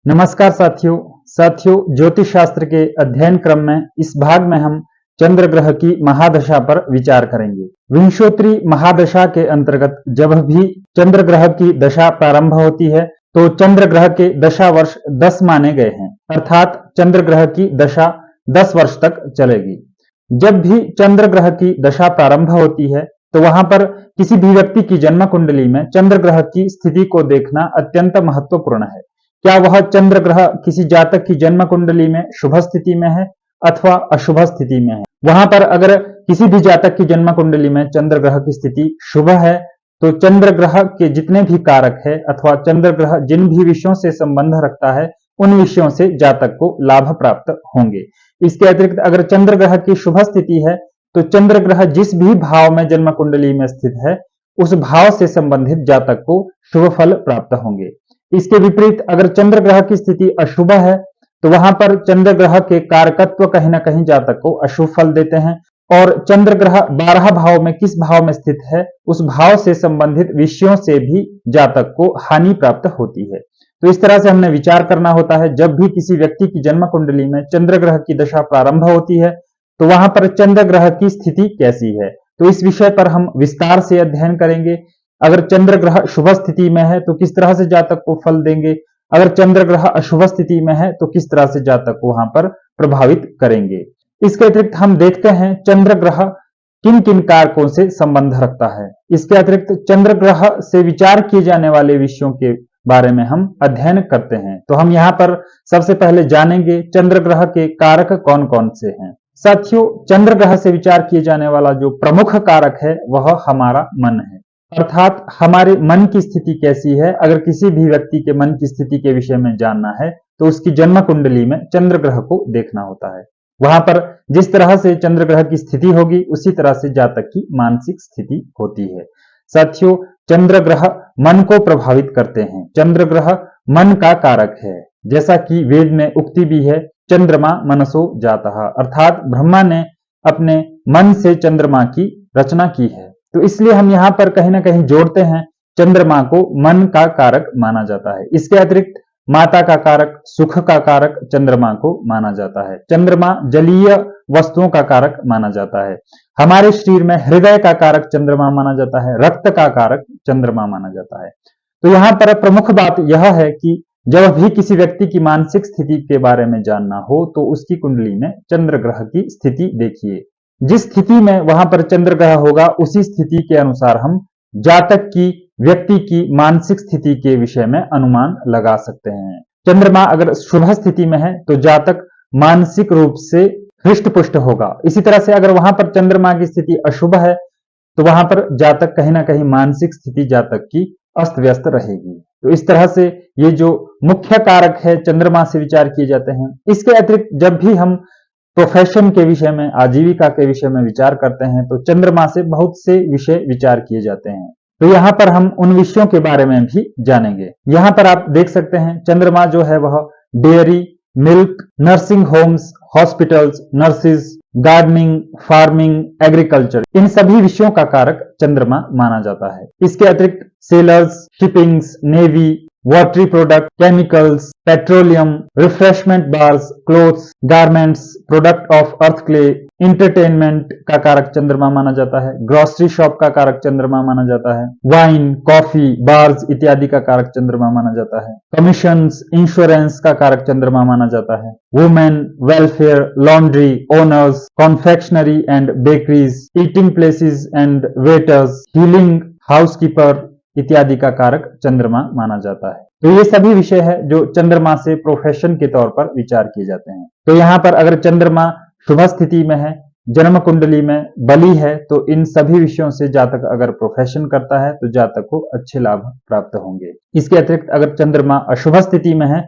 नमस्कार साथियों ज्योतिष शास्त्र के अध्ययन क्रम में इस भाग में हम चंद्र ग्रह की महादशा पर विचार करेंगे। विंशोत्तरी महादशा के अंतर्गत जब भी चंद्र ग्रह की दशा प्रारंभ होती है तो चंद्र ग्रह के दशा वर्ष 10 माने गए हैं, अर्थात चंद्र ग्रह की दशा 10 वर्ष तक चलेगी। जब भी चंद्र ग्रह की दशा प्रारंभ होती है तो वहां पर किसी भी व्यक्ति की जन्म कुंडली में चंद्र ग्रह की स्थिति को देखना अत्यंत महत्वपूर्ण है। क्या वह चंद्र ग्रह किसी जातक की जन्म कुंडली में शुभ स्थिति में है अथवा अशुभ स्थिति में है। वहां पर अगर किसी भी जातक की जन्म कुंडली में चंद्र ग्रह की स्थिति शुभ है तो चंद्र ग्रह के जितने भी कारक है अथवा चंद्र ग्रह जिन भी विषयों से संबंध रखता है उन विषयों से जातक को लाभ प्राप्त होंगे। इसके अतिरिक्त अगर चंद्र ग्रह की शुभ स्थिति है तो चंद्र ग्रह जिस भी भाव में जन्म कुंडली में स्थित है उस भाव से संबंधित जातक को शुभ फल प्राप्त होंगे। इसके विपरीत अगर चंद्र ग्रह की स्थिति अशुभ है तो वहां पर चंद्र ग्रह के कारकत्व कहीं ना कहीं जातक को अशुभ फल देते हैं और चंद्र ग्रह 12 भाव में किस भाव में स्थित है उस भाव से संबंधित विषयों से भी जातक को हानि प्राप्त होती है। तो इस तरह से हमने विचार करना होता है। जब भी किसी व्यक्ति की जन्म कुंडली में चंद्र ग्रह की दशा प्रारंभ होती है तो वहां पर चंद्र ग्रह की स्थिति कैसी है, तो इस विषय पर हम विस्तार से अध्ययन करेंगे। अगर चंद्र ग्रह शुभ स्थिति में है तो किस तरह से जातक को फल देंगे, अगर चंद्र ग्रह अशुभ स्थिति में है तो किस तरह से जातक को वहां पर प्रभावित करेंगे। इसके अतिरिक्त हम देखते हैं चंद्र ग्रह किन किन कारकों से संबंध रखता है। इसके अतिरिक्त चंद्र ग्रह से विचार किए जाने वाले विषयों के बारे में हम अध्ययन करते हैं। तो हम यहाँ पर सबसे पहले जानेंगे चंद्र ग्रह के कारक कौन कौन से हैं। साथियों, चंद्र ग्रह से विचार किए जाने वाला जो प्रमुख कारक है वह हमारा मन है, अर्थात हमारे मन की स्थिति कैसी है। अगर किसी भी व्यक्ति के मन की स्थिति के विषय में जानना है तो उसकी जन्म कुंडली में चंद्र ग्रह को देखना होता है। वहां पर जिस तरह से चंद्र ग्रह की स्थिति होगी उसी तरह से जातक की मानसिक स्थिति होती है। साथियों, चंद्र ग्रह मन को प्रभावित करते हैं। चंद्र ग्रह मन का कारक है, जैसा कि वेद में उक्ति भी है, चंद्रमा मनसो जातः, अर्थात ब्रह्मा ने अपने मन से चंद्रमा की रचना की है। तो इसलिए हम यहाँ पर कहीं ना कहीं जोड़ते हैं चंद्रमा को मन का कारक माना जाता है। इसके अतिरिक्त माता का कारक, सुख का कारक चंद्रमा को माना जाता है। चंद्रमा जलीय वस्तुओं का कारक माना जाता है। हमारे शरीर में हृदय का कारक चंद्रमा माना जाता है, रक्त का कारक चंद्रमा माना जाता है। तो यहाँ पर प्रमुख बात यह है कि जब भी किसी व्यक्ति की मानसिक स्थिति के बारे में जानना हो तो उसकी कुंडली में चंद्र ग्रह की स्थिति देखिए। जिस स्थिति में वहां पर चंद्र ग्रह होगा उसी स्थिति के अनुसार हम जातक की, व्यक्ति की मानसिक स्थिति के विषय में अनुमान लगा सकते हैं। चंद्रमा अगर शुभ स्थिति में है तो जातक मानसिक रूप से हृष्ट पुष्ट होगा। इसी तरह से अगर वहां पर चंद्रमा की स्थिति अशुभ है तो वहां पर जातक कहीं ना कहीं मानसिक स्थिति जातक की अस्त व्यस्त रहेगी। तो इस तरह से ये जो मुख्य कारक है चंद्रमा से विचार किए जाते हैं। इसके अतिरिक्त जब भी हम प्रोफेशन के विषय में, आजीविका के विषय में विचार करते हैं तो चंद्रमा से बहुत से विषय विचार किए जाते हैं। तो यहाँ पर हम उन विषयों के बारे में भी जानेंगे। यहाँ पर आप देख सकते हैं चंद्रमा जो है वह dairy, milk, nursing homes, hospitals, nurses, gardening, farming, agriculture, इन सभी विषयों का कारक चंद्रमा माना जाता है। इसके अतिरिक्त sellers, shippings, navy, watery product, chemicals, petroleum, refreshment bars, clothes, garments, product of earth clay, entertainment का कारक चंद्रमा माना जाता है। ग्रोसरी शॉप का कारक चंद्रमा माना जाता है। वाइन, कॉफी, बार्स इत्यादि का कारक चंद्रमा माना जाता है। कमीशंस, इंश्योरेंस का कारक चंद्रमा माना जाता है। Women, welfare, laundry, owners, confectionery and bakeries, eating places and waiters, healing, housekeeper इत्यादि का कारक चंद्रमा माना जाता है। तो ये सभी विषय है जो चंद्रमा से प्रोफेशन के तौर पर विचार किए जाते हैं। तो यहाँ पर अगर चंद्रमा शुभ स्थिति में है, जन्म कुंडली में बली है, तो इन सभी विषयों से जातक अगर प्रोफेशन करता है तो जातक को अच्छे लाभ प्राप्त होंगे। इसके अतिरिक्त अगर चंद्रमा अशुभ स्थिति में है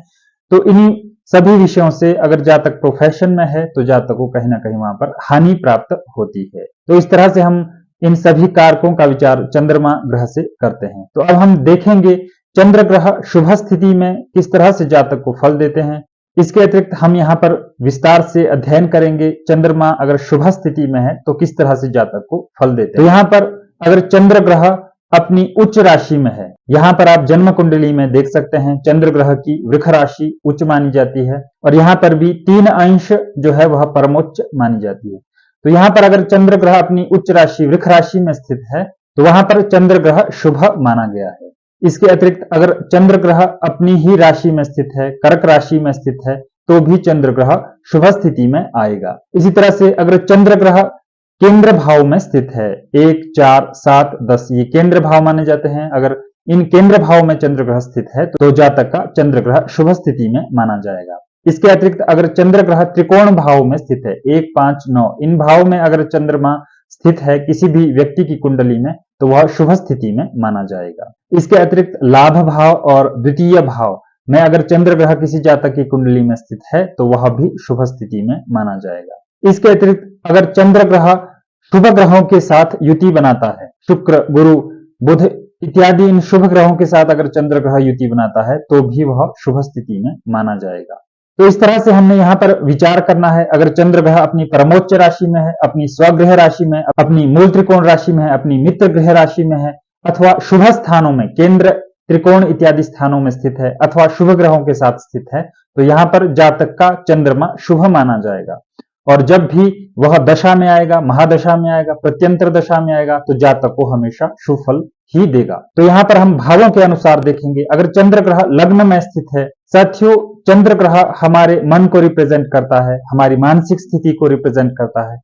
तो इन्हीं सभी विषयों से अगर जातक प्रोफेशन में है तो जातक को कहीं ना कहीं वहां पर हानि प्राप्त होती है। तो इस तरह से हम इन सभी कारकों का विचार चंद्रमा ग्रह से करते हैं। तो अब हम देखेंगे चंद्र ग्रह शुभ स्थिति में किस तरह से जातक को फल देते हैं। इसके अतिरिक्त हम यहाँ पर विस्तार से अध्ययन करेंगे चंद्रमा अगर शुभ स्थिति में है तो किस तरह से जातक को फल देते हैं। तो यहाँ पर अगर चंद्र ग्रह अपनी उच्च राशि में है। यहाँ पर आप जन्म कुंडली में देख सकते हैं चंद्र ग्रह की वृष राशि उच्च मानी जाती है और यहाँ पर भी 3 अंश जो है वह परमोच्च मानी जाती है। तो यहाँ पर अगर चंद्र ग्रह अपनी उच्च राशि वृष राशि में स्थित है तो वहां पर चंद्र ग्रह शुभ माना गया है। इसके अतिरिक्त अगर चंद्र ग्रह अपनी ही राशि में स्थित है, कर्क राशि में स्थित है, तो भी चंद्र ग्रह शुभ स्थिति में आएगा। इसी तरह से अगर चंद्र ग्रह केंद्र भाव में स्थित है, 1, 4, 7, 10 ये केंद्र भाव माने जाते हैं। अगर इन केंद्र भाव में चंद्र ग्रह स्थित है तो जातक का चंद्र ग्रह शुभ स्थिति में माना जाएगा। इसके अतिरिक्त अगर चंद्र ग्रह त्रिकोण भाव में स्थित है, 1, 5, 9 इन भाव में अगर चंद्रमा स्थित है किसी भी व्यक्ति की कुंडली में तो वह शुभ स्थिति में माना जाएगा। इसके अतिरिक्त लाभ भाव और द्वितीय भाव में अगर चंद्र ग्रह किसी जातक की कुंडली में स्थित है तो वह भी शुभ स्थिति में माना जाएगा। इसके अतिरिक्त अगर चंद्र ग्रह शुभ ग्रहों के साथ युति बनाता है, शुक्र, गुरु, बुध इत्यादि इन शुभ ग्रहों के साथ अगर चंद्र ग्रह युति बनाता है तो भी वह शुभ स्थिति में माना जाएगा। तो इस तरह से हमने यहाँ पर विचार करना है। अगर चंद्र ग्रह अपनी परमोच्च राशि में है, अपनी स्वगृह राशि में, अपनी मूल त्रिकोण राशि में है, अपनी मित्र गृह राशि में है, अथवा शुभ स्थानों में केंद्र, त्रिकोण इत्यादि स्थानों में स्थित है, अथवा शुभ ग्रहों के साथ स्थित है, तो यहाँ पर जातक का चंद्रमा शुभ माना जाएगा। और जब भी वह दशा में आएगा, महादशा में आएगा, प्रत्यंतर दशा में आएगा तो जातक को हमेशा शुभ फल ही देगा। तो यहाँ पर हम भावों के अनुसार देखेंगे। अगर चंद्र ग्रह लग्न में स्थित है, साथियों चंद्र ग्रह हमारे मन को रिप्रेजेंट करता है, हमारी मानसिक स्थिति को रिप्रेजेंट करता है।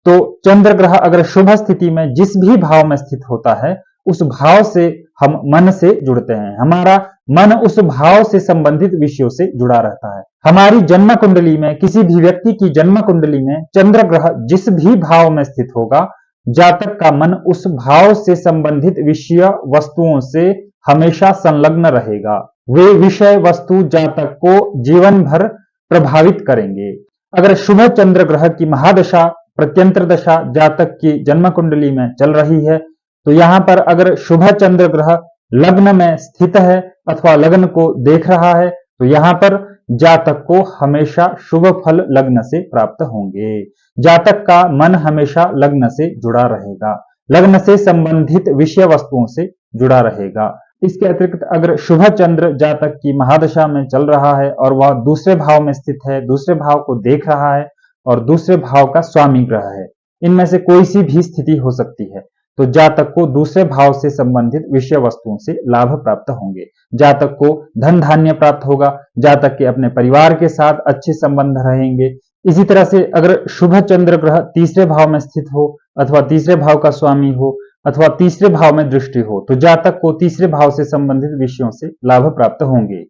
तो चंद्र ग्रह अगर शुभ स्थिति में जिस भी भाव में स्थित होता है उस भाव से हम मन से जुड़ते हैं, हमारा मन उस भाव से संबंधित विषयों से जुड़ा रहता है। हमारी जन्म कुंडली में, किसी भी व्यक्ति की जन्म कुंडली में चंद्र ग्रह जिस भी भाव में स्थित होगा, जातक का मन उस भाव से संबंधित विषय वस्तुओं से हमेशा संलग्न रहेगा। वे विषय वस्तु जातक को जीवन भर प्रभावित करेंगे। अगर शुभ चंद्र ग्रह की महादशा, प्रत्यंतर दशा जातक की जन्म कुंडली में चल रही है तो यहाँ पर अगर शुभ चंद्र ग्रह लग्न में स्थित है अथवा लग्न को देख रहा है तो यहाँ पर जातक को हमेशा शुभ फल लग्न से प्राप्त होंगे। जातक का मन हमेशा लग्न से जुड़ा रहेगा, लग्न से संबंधित विषय वस्तुओं से जुड़ा रहेगा। इसके अतिरिक्त अगर शुभ चंद्र जातक की महादशा में चल रहा है और वह दूसरे भाव में स्थित है, दूसरे भाव को देख रहा है और दूसरे भाव का स्वामी ग्रह है, इनमें से कोई सी भी स्थिति हो सकती है, तो जातक को दूसरे भाव से संबंधित विषय वस्तुओं से लाभ प्राप्त होंगे। जातक को धन धान्य प्राप्त होगा, जातक के अपने परिवार के साथ अच्छे संबंध रहेंगे। इसी तरह से अगर शुभ चंद्र ग्रह तीसरे भाव में स्थित हो अथवा तीसरे भाव का स्वामी हो अथवा तीसरे भाव में दृष्टि हो तो जातक को तीसरे भाव से संबंधित विषयों से लाभ प्राप्त होंगे।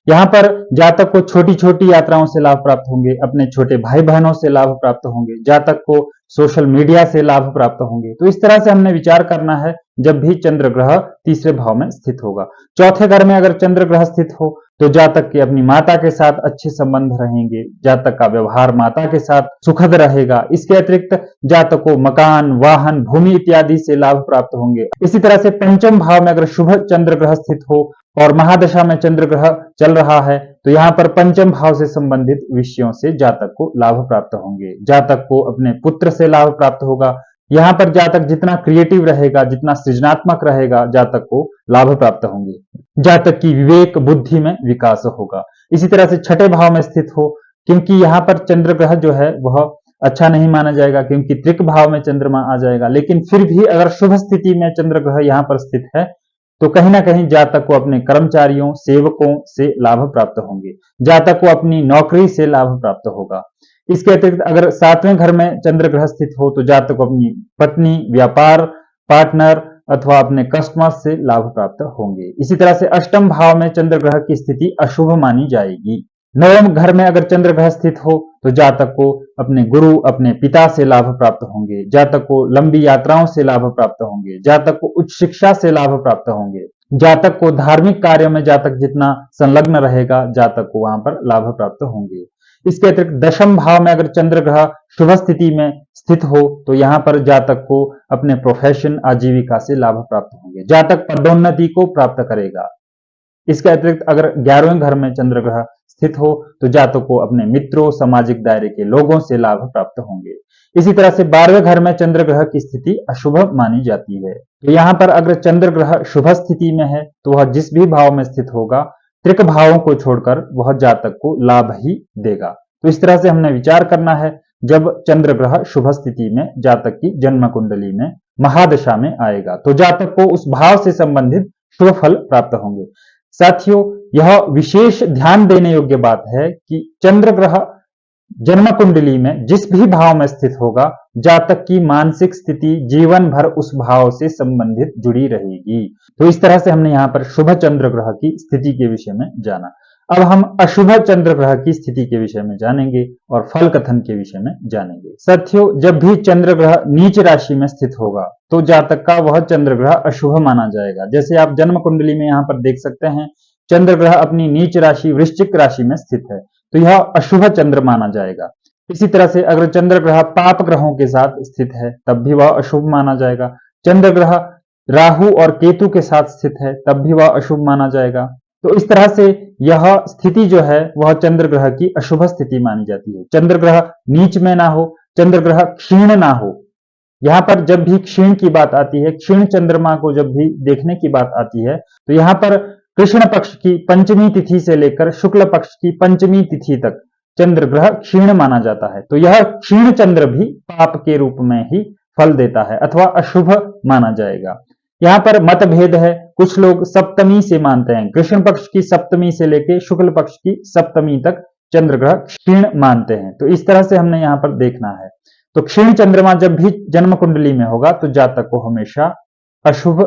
यहाँ पर जातक को छोटी छोटी यात्राओं से लाभ प्राप्त होंगे, अपने छोटे भाई बहनों से लाभ प्राप्त होंगे, जातक को सोशल मीडिया से लाभ प्राप्त होंगे। तो इस तरह से हमने विचार करना है जब भी चंद्र ग्रह तीसरे भाव में स्थित होगा। चौथे घर में अगर चंद्र ग्रह स्थित हो तो जातक के अपनी माता के साथ अच्छे संबंध रहेंगे, जातक का व्यवहार माता के साथ सुखद रहेगा। इसके अतिरिक्त जातक को मकान, वाहन, भूमि इत्यादि से लाभ प्राप्त होंगे। इसी तरह से पंचम भाव में अगर शुभ चंद्र ग्रह स्थित हो और महादशा में चंद्र ग्रह चल रहा है तो यहाँ पर पंचम भाव से संबंधित विषयों से जातक को लाभ प्राप्त होंगे। जातक को अपने पुत्र से लाभ प्राप्त होगा। यहाँ पर जातक जितना क्रिएटिव रहेगा, जितना सृजनात्मक रहेगा, जातक को लाभ प्राप्त होंगे। जातक की विवेक बुद्धि में विकास होगा। इसी तरह से छठे भाव में स्थित हो, क्योंकि यहाँ पर चंद्र ग्रह जो है वह अच्छा नहीं माना जाएगा क्योंकि त्रिक भाव में चंद्रमा आ जाएगा, लेकिन फिर भी अगर शुभ स्थिति में चंद्र ग्रह यहाँ पर स्थित है तो कहीं ना कहीं जातक को अपने कर्मचारियों, सेवकों से लाभ प्राप्त होंगे। जातक को अपनी नौकरी से लाभ प्राप्त होगा। इसके अतिरिक्त अगर सातवें घर में चंद्र ग्रह स्थित हो तो जातक को अपनी पत्नी, व्यापार पार्टनर अथवा अपने कस्टमर से लाभ प्राप्त होंगे। इसी तरह से अष्टम भाव में चंद्र ग्रह की स्थिति अशुभ मानी जाएगी। नवम घर में अगर चंद्र ग्रह स्थित हो तो जातक को अपने गुरु, अपने पिता से लाभ प्राप्त होंगे। जातक को लंबी यात्राओं से लाभ प्राप्त होंगे। जातक को उच्च शिक्षा से लाभ प्राप्त होंगे। जातक को धार्मिक कार्यों में जातक जितना संलग्न रहेगा, जातक को वहां पर लाभ प्राप्त होंगे। इसके अतिरिक्त दशम भाव में अगर चंद्र ग्रह शुभ स्थिति में स्थित हो तो यहाँ पर जातक को अपने प्रोफेशन, आजीविका से लाभ प्राप्त होंगे। जातक पदोन्नति को प्राप्त करेगा। इसके अतिरिक्त अगर 11वें घर में चंद्र ग्रह स्थित हो तो जातक को अपने मित्रों, सामाजिक दायरे के लोगों से लाभ प्राप्त होंगे। इसी तरह से 12वें घर में चंद्र ग्रह की स्थिति अशुभ मानी जाती है। तो यहाँ पर अगर चंद्र ग्रह शुभ स्थिति में है तो वह जिस भी भाव में स्थित होगा, त्रिक भावों को छोड़कर वह जातक को लाभ ही देगा। तो इस तरह से हमने विचार करना है जब चंद्र ग्रह शुभ स्थिति में जातक की जन्म कुंडली में महादशा में आएगा तो जातक को उस भाव से संबंधित शुभ फल प्राप्त होंगे। साथियों, यह विशेष ध्यान देने योग्य बात है कि चंद्र ग्रह जन्म कुंडली में जिस भी भाव में स्थित होगा, जातक की मानसिक स्थिति जीवन भर उस भाव से संबंधित जुड़ी रहेगी। तो इस तरह से हमने यहाँ पर शुभ चंद्र ग्रह की स्थिति के विषय में जाना। अब हम अशुभ चंद्र ग्रह की स्थिति के विषय में जानेंगे और फल कथन के विषय में जानेंगे। साथियों, जब भी चंद्र ग्रह नीच राशि में स्थित होगा तो जातक का वह चंद्र ग्रह अशुभ माना जाएगा। जैसे आप जन्म कुंडली में यहाँ पर देख सकते हैं, चंद्र ग्रह अपनी नीच राशि वृश्चिक राशि में स्थित है तो यह अशुभ चंद्र माना जाएगा। इसी तरह से अगर चंद्र ग्रह पाप ग्रहों के साथ स्थित है तब भी वह अशुभ माना जाएगा। चंद्र ग्रह राहु और केतु के साथ स्थित है तब भी वह अशुभ माना जाएगा। तो इस तरह से यह स्थिति जो है वह चंद्र ग्रह की अशुभ स्थिति मानी जाती है। चंद्र ग्रह नीच में ना हो, चंद्र ग्रह क्षीण ना हो। यहाँ पर जब भी क्षीण की बात आती है, क्षीण चंद्रमा को जब भी देखने की बात आती है तो यहाँ पर कृष्ण पक्ष की पंचमी तिथि से लेकर शुक्ल पक्ष की पंचमी तिथि तक चंद्र ग्रह क्षीण माना जाता है। तो यह क्षीण चंद्र भी पाप के रूप में ही फल देता है अथवा अशुभ माना जाएगा। यहाँ पर मतभेद है, कुछ लोग सप्तमी से मानते हैं, कृष्ण पक्ष की सप्तमी से लेकर शुक्ल पक्ष की सप्तमी तक चंद्र ग्रह क्षीण मानते हैं। तो इस तरह से हमने यहाँ पर देखना है। तो क्षीण चंद्रमा जब भी जन्म कुंडली में होगा तो जातक को हमेशा अशुभ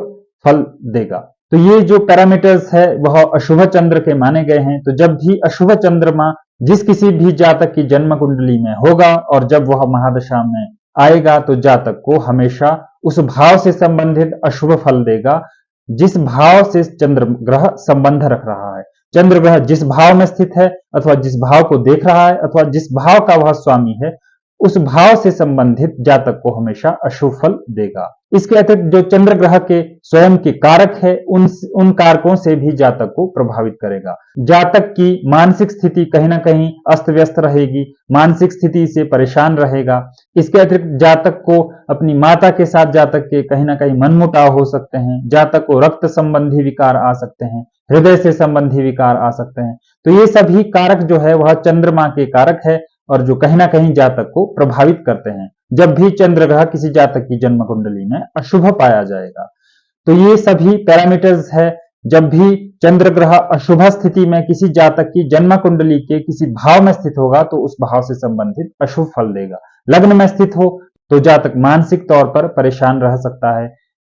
फल देगा। तो ये जो पैरामीटर्स है वह अशुभ चंद्र के माने गए हैं। तो जब भी अशुभ चंद्रमा जिस किसी भी जातक की जन्म कुंडली में होगा और जब वह महादशा में आएगा तो जातक को हमेशा उस भाव से संबंधित अशुभ फल देगा जिस भाव से चंद्र ग्रह संबंध रख रहा है। चंद्र ग्रह जिस भाव में स्थित है अथवा जिस भाव को देख रहा है अथवा जिस भाव का वह स्वामी है, उस भाव से संबंधित जातक को हमेशा अशुभ फल देगा। इसके अतिरिक्त जो चंद्र ग्रह के स्वयं के कारक है उन कारकों से भी जातक को प्रभावित करेगा। जातक की मानसिक स्थिति कहीं ना कहीं अस्त व्यस्त रहेगी, मानसिक स्थिति से परेशान रहेगा। इसके अतिरिक्त जातक को अपनी माता के साथ जातक के कहीं ना कहीं मनमुटाव हो सकते हैं, जातक को रक्त संबंधी विकार आ सकते हैं, हृदय से संबंधी विकार आ सकते हैं। तो ये सभी कारक जो है वह चंद्रमा के कारक है और जो कहीं ना कहीं जातक को प्रभावित करते हैं जब भी चंद्र ग्रह किसी जातक की जन्म कुंडली में अशुभ पाया जाएगा। तो ये सभी पैरामीटर्स है, जब भी चंद्र ग्रह अशुभ स्थिति में किसी जातक की जन्म कुंडली के किसी भाव में स्थित होगा तो उस भाव से संबंधित अशुभ फल देगा। लग्न में स्थित हो तो जातक मानसिक तौर पर परेशान रह सकता है,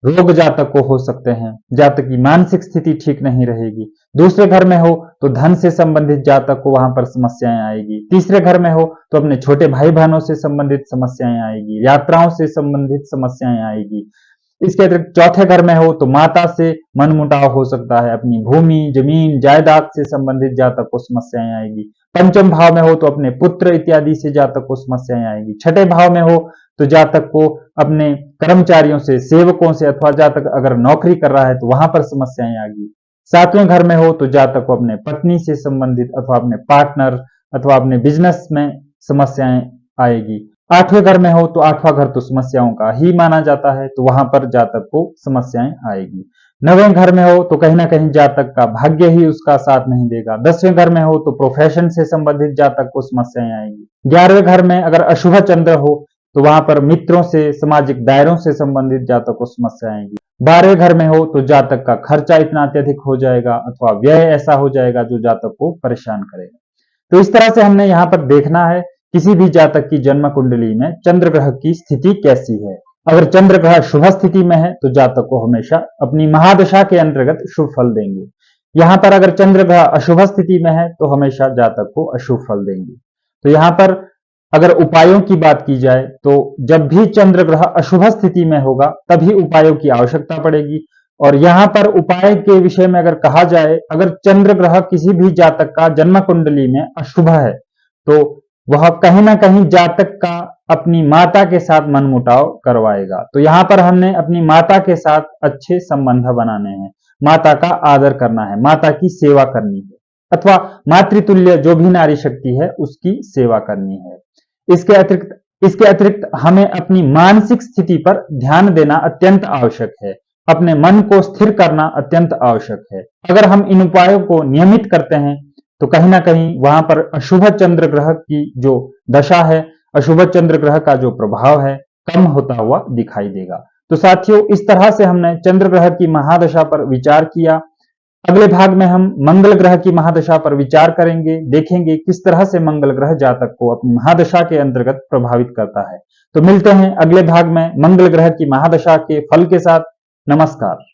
रोग जातक को हो सकते हैं, जातक की मानसिक स्थिति ठीक नहीं रहेगी। दूसरे घर में हो तो धन से संबंधित जातक को वहां पर समस्याएं आएगी। तीसरे घर में हो तो अपने छोटे भाई बहनों से संबंधित समस्याएं आएगी, यात्राओं से संबंधित समस्याएं आएगी। इसके अतिरिक्त चौथे घर में हो तो माता से मनमुटाव हो सकता है, अपनी भूमि जमीन जायदाद से संबंधित जातक को समस्याएं आएगी। पंचम भाव में हो तो अपने पुत्र इत्यादि से जातक को समस्याएं आएगी। छठे भाव में हो तो जातक को अपने कर्मचारियों से, सेवकों से अथवा जातक अगर नौकरी कर रहा है तो वहां पर समस्याएं आएगी। सातवें घर में हो तो जातक को अपने पत्नी से संबंधित अथवा अपने पार्टनर अथवा अपने बिजनेस में समस्याएं आएगी। आठवें घर में हो तो आठवां घर तो समस्याओं का ही माना जाता है तो वहां पर जातक को समस्याएं आएगी। नवें घर में हो तो कहीं ना कहीं जातक का भाग्य ही उसका साथ नहीं देगा। 10वें घर में हो तो प्रोफेशन से संबंधित जातक को समस्याएं आएगी। 11वें घर में अगर अशुभ चंद्र हो तो वहां पर मित्रों से, सामाजिक दायरों से संबंधित जातक को समस्या आएगी। 12वें घर में हो तो जातक का खर्चा इतना अत्यधिक हो जाएगा अथवा व्यय ऐसा हो जाएगा जो जातक को परेशान करेगा। तो इस तरह से हमने यहाँ पर देखना है किसी भी जातक की जन्म कुंडली में चंद्र ग्रह की स्थिति कैसी है। अगर चंद्र ग्रह शुभ स्थिति में है तो जातक को हमेशा अपनी महादशा के अंतर्गत शुभ फल देंगे। यहाँ पर अगर चंद्र ग्रह अशुभ स्थिति में है तो हमेशा जातक को अशुभ फल देंगे। तो यहाँ पर अगर उपायों की बात की जाए तो जब भी चंद्र ग्रह अशुभ स्थिति में होगा तभी उपायों की आवश्यकता पड़ेगी। और यहाँ पर उपाय के विषय में अगर कहा जाए, अगर चंद्र ग्रह किसी भी जातक का जन्म कुंडली में अशुभ है तो वह कहीं ना कहीं जातक का अपनी माता के साथ मनमुटाव करवाएगा। तो यहाँ पर हमने अपनी माता के साथ अच्छे संबंध बनाने हैं, माता का आदर करना है, माता की सेवा करनी है। अथवा मातृतुल्य जो भी नारी शक्ति है उसकी सेवा करनी है। इसके अतिरिक्त हमें अपनी मानसिक स्थिति पर ध्यान देना अत्यंत आवश्यक है। अपने मन को स्थिर करना अत्यंत आवश्यक है। अगर हम इन उपायों को नियमित करते हैं तो कहीं ना कहीं वहां पर अशुभ चंद्र ग्रह की जो दशा है, अशुभ चंद्र ग्रह का जो प्रभाव है, कम होता हुआ दिखाई देगा। तो साथियों, इस तरह से हमने चंद्र ग्रह की महादशा पर विचार किया। अगले भाग में हम मंगल ग्रह की महादशा पर विचार करेंगे, देखेंगे किस तरह से मंगल ग्रह जातक को अपनी महादशा के अंतर्गत प्रभावित करता है। तो मिलते हैं अगले भाग में मंगल ग्रह की महादशा के फल के साथ। नमस्कार।